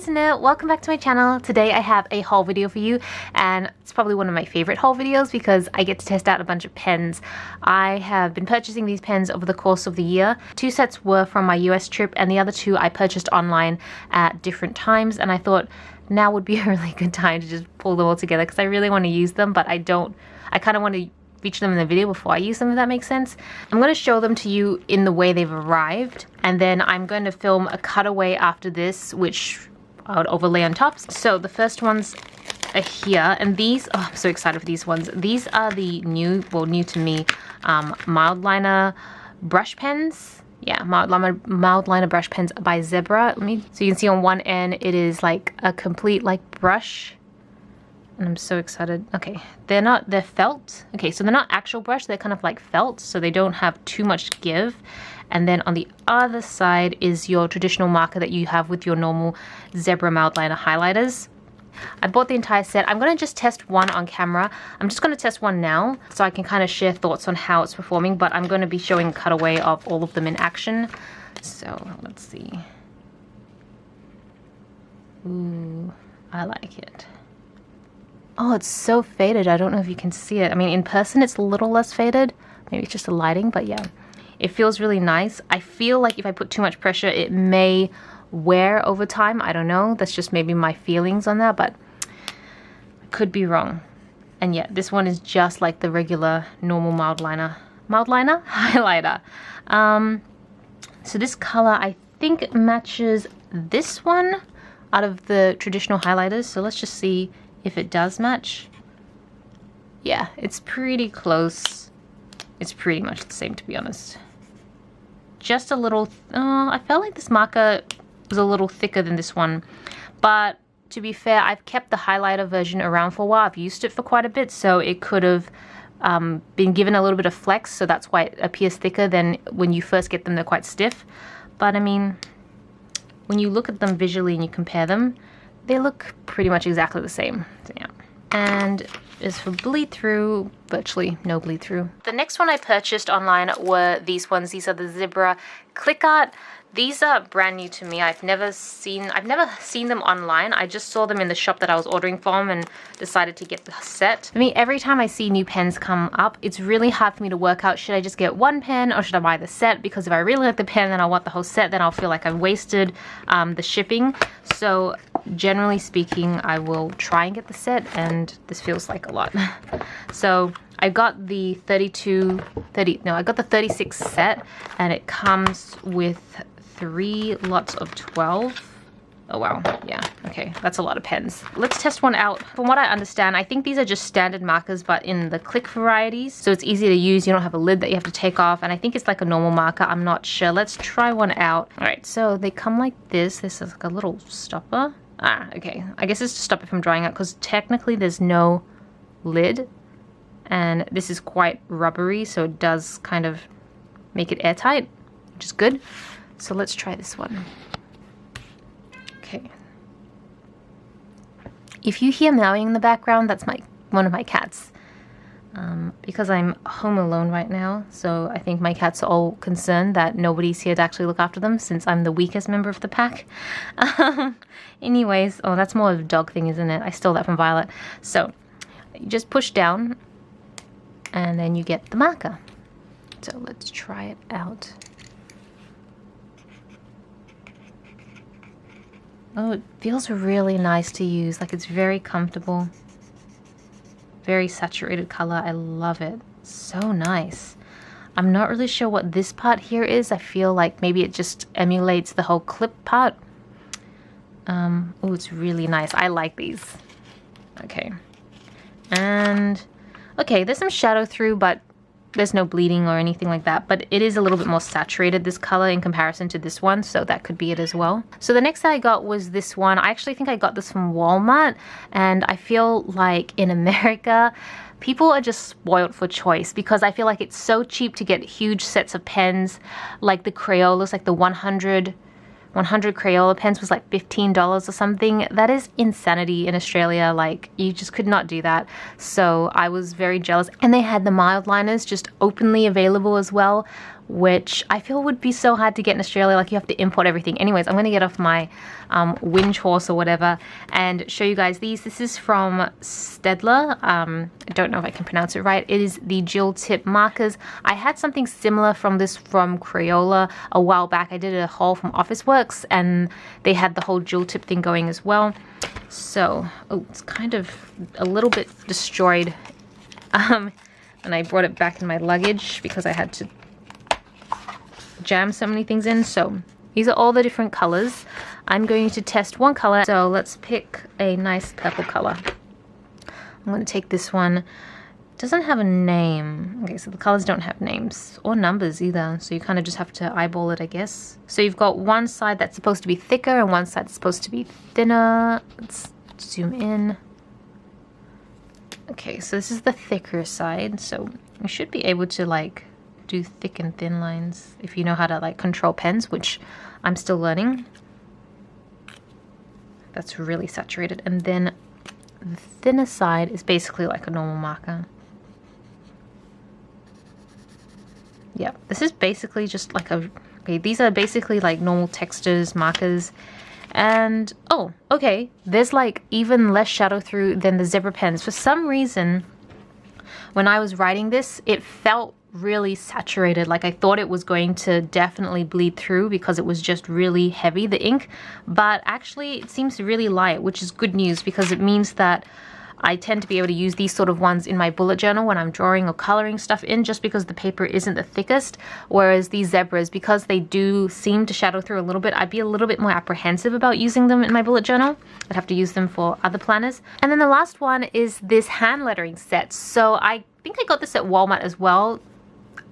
Statitioner, welcome back to my channel. Today I have a haul video for you, and it's probably one of my favorite haul videos because I get to test out a bunch of pens. I have been purchasing these pens over the course of the year. 2 sets were from my US trip and the other 2 I purchased online at different times, and I thought now would be a really good time to just pull them all together because I really want to use them, but I kind of want to feature them in the video before I use them, if that makes sense. I'm going to show them to you in the way they've arrived, and then I'm going to film a cutaway after this, which I would overlay on top. So the first ones are here, and these, oh, I'm so excited for these ones. These are the new to me, mild liner brush pens. Yeah, mild liner brush pens by Zebra. So you can see on one end, it is like a complete like brush. And I'm so excited. Okay, they're felt. Okay, so they're not actual brush, they're kind of like felt, so they don't have too much give. And then on the other side is your traditional marker that you have with your normal Zebra mild liner highlighters. I bought the entire set. I'm gonna just test one on camera. I'm just gonna test one now so I can kind of share thoughts on how it's performing, but I'm gonna be showing a cutaway of all of them in action. So let's see. Ooh, I like it. Oh, it's so faded. I don't know if you can see it. I mean, in person, it's a little less faded. Maybe it's just the lighting, but yeah. It feels really nice. I feel like if I put too much pressure, it may wear over time. I don't know. That's just maybe my feelings on that, but I could be wrong. And yeah, this one is just like the regular, normal mild liner highlighter. So this color, I think, matches this one out of the traditional highlighters. So let's just see if it does match. Yeah, it's pretty close. It's pretty much the same, to be honest. Just a little, I felt like this marker was a little thicker than this one. But to be fair, I've kept the highlighter version around for a while. I've used it for quite a bit, so it could have been given a little bit of flex, so that's why it appears thicker than when you first get them. They're quite stiff. But I mean, when you look at them visually and you compare them, they look pretty much exactly the same. So yeah. And as for bleed through, virtually no bleed through. The next one I purchased online were these ones. These are the Zebra Click Art. These are brand new to me. I've never seen them online. I just saw them in the shop that I was ordering from and decided to get the set. I mean, every time I see new pens come up, it's really hard for me to work out, should I just get one pen or should I buy the set? Because if I really like the pen and I want the whole set, then I'll feel like I've wasted the shipping. So generally speaking, I will try and get the set, and this feels like a lot. So I got the 36 set, and it comes with 3 lots of 12. Oh wow, yeah, okay, that's a lot of pens. Let's test one out. From what I understand, I think these are just standard markers, but in the click varieties, so it's easy to use. You don't have a lid that you have to take off, and I think it's like a normal marker. I'm not sure. Let's try one out. All right, so they come like this. This is like a little stopper. Ah, okay, I guess it's to stop it from drying out because technically there's no lid, and this is quite rubbery, so it does kind of make it airtight, which is good. So let's try this one. Okay. If you hear meowing in the background, that's one of my cats. Because I'm home alone right now, so I think my cats are all concerned that nobody's here to actually look after them since I'm the weakest member of the pack. Anyways, oh, that's more of a dog thing, isn't it? I stole that from Violet. So you just push down and then you get the marker. So let's try it out. Oh, it feels really nice to use. Like, it's very comfortable. Very saturated color. I love it. So nice. I'm not really sure what this part here is. I feel like maybe it just emulates the whole clip part. Oh, it's really nice. I like these. Okay. And, okay, there's some shadow through, but there's no bleeding or anything like that, but it is a little bit more saturated, this color, in comparison to this one, so that could be it as well. So the next that I got was this one. I actually think I got this from Walmart, and I feel like in America, people are just spoiled for choice because I feel like it's so cheap to get huge sets of pens, like the Crayolas, like the 100 Crayola pens was like $15 or something. That is insanity in Australia. Like, you just could not do that. So I was very jealous. And they had the mild liners just openly available as well, which I feel would be so hard to get in Australia. Like, you have to import everything. Anyways, I'm going to get off my winch horse or whatever and show you guys these. This is from Staedtler. I don't know if I can pronounce it right. It is the gel tip markers. I had something similar from this from Crayola a while back. I did a haul from Officeworks and they had the whole gel tip thing going as well. So, oh, it's kind of a little bit destroyed. And I brought it back in my luggage because I had to jam so many things in. So these are all the different colors. I'm going to test one color. So let's pick a nice purple color. I'm going to take this one. It doesn't have a name. Okay, so the colors don't have names or numbers either. So you kind of just have to eyeball it, I guess. So you've got one side that's supposed to be thicker and one side that's supposed to be thinner. Let's zoom in. Okay, so this is the thicker side. So you should be able to like do thick and thin lines if you know how to like control pens, which I'm still learning. That's really saturated. And then the thinner side is basically like a normal marker. Yeah, this is basically just like a, okay, these are basically like normal textures, markers. And oh, okay, there's like even less shadow through than the zebra pens. For some reason, when I was writing this, it felt really saturated. Like I thought it was going to definitely bleed through because it was just really heavy, the ink. But actually it seems really light, which is good news because it means that I tend to be able to use these sort of ones in my bullet journal when I'm drawing or coloring stuff in, just because the paper isn't the thickest. Whereas these zebras, because they do seem to shadow through a little bit, I'd be a little bit more apprehensive about using them in my bullet journal. I'd have to use them for other planners. And then the last one is this hand lettering set. So I think I got this at Walmart as well.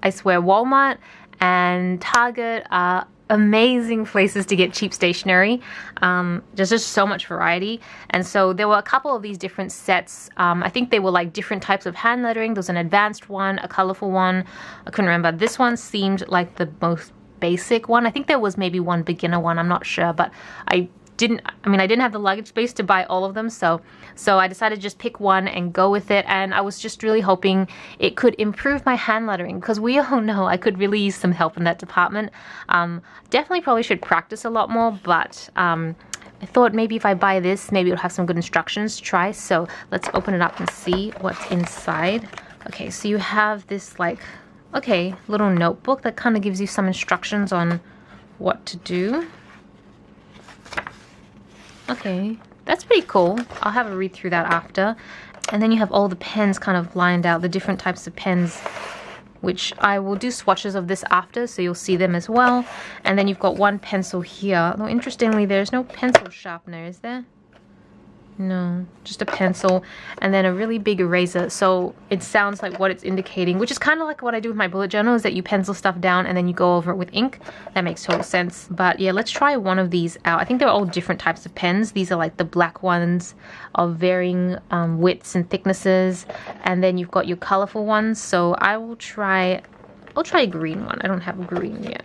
I swear Walmart and Target are amazing places to get cheap stationery. There's just so much variety. And so there were a couple of these different sets. I think they were like different types of hand lettering. There was an advanced one, a colorful one. I couldn't remember. This one seemed like the most basic one. I think there was maybe one beginner one. I'm not sure, but I didn't have the luggage space to buy all of them, so I decided to just pick one and go with it. And I was just really hoping it could improve my hand lettering, because we all know I could really use some help in that department. Definitely probably should practice a lot more, but I thought maybe if I buy this, maybe it'll have some good instructions to try. So let's open it up and see what's inside. Okay, so you have this like, okay, little notebook that kind of gives you some instructions on what to do. Okay, that's pretty cool. I'll have a read through that after. And then you have all the pens kind of lined out, the different types of pens, which I will do swatches of this after, so you'll see them as well. And then you've got one pencil here. Though interestingly, there's no pencil sharpener, is there? No, just a pencil, and then a really big eraser. So it sounds like what it's indicating, which is kind of like what I do with my bullet journal, is that you pencil stuff down and then you go over it with ink. That makes total sense. But yeah, let's try one of these out. I think they're all different types of pens. These are like the black ones of varying widths and thicknesses, and then you've got your colorful ones. So I'll try a green one. I don't have a green yet.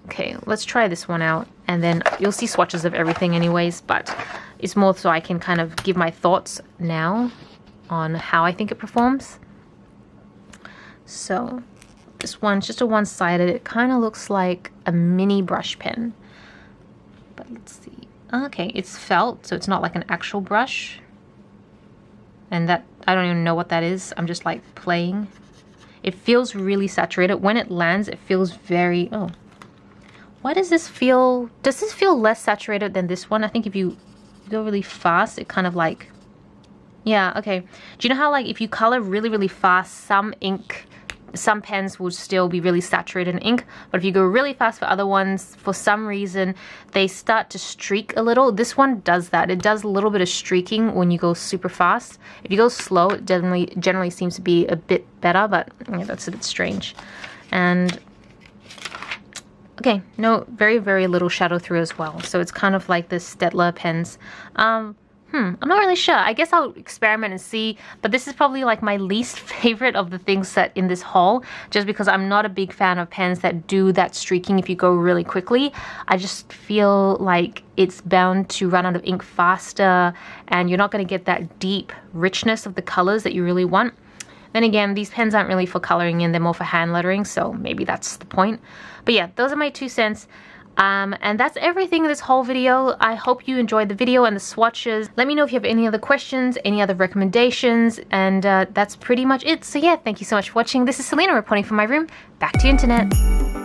Okay, let's try this one out, and then you'll see swatches of everything anyways, but it's more so I can kind of give my thoughts now on how I think it performs. So this one's just a one-sided. It kind of looks like a mini brush pen, but let's see. Okay, it's felt, so it's not like an actual brush, and that, I don't even know what that is. I'm just like playing. It feels really saturated. When it lands, it feels very, oh, why does this feel, does this feel less saturated than this one? I think if you go really fast, it kind of like, yeah, okay. Do you know how like if you color really, really fast, some pens will still be really saturated in ink, but if you go really fast for other ones, for some reason, they start to streak a little. This one does that. It does a little bit of streaking when you go super fast. If you go slow, it generally seems to be a bit better, but yeah, that's a bit strange. And okay, no, very, very little shadow through as well. So it's kind of like the Staedtler pens. I'm not really sure. I guess I'll experiment and see, but this is probably like my least favorite of the things that in this haul, just because I'm not a big fan of pens that do that streaking if you go really quickly. I just feel like it's bound to run out of ink faster, and you're not going to get that deep richness of the colors that you really want. Then again, these pens aren't really for coloring in, they're more for hand lettering, so maybe that's the point. But yeah, those are my 2 cents. And that's everything in this whole video. I hope you enjoyed the video and the swatches. Let me know if you have any other questions, any other recommendations, and that's pretty much it. So yeah, thank you so much for watching. This is Celina reporting from my room. Back to you, internet.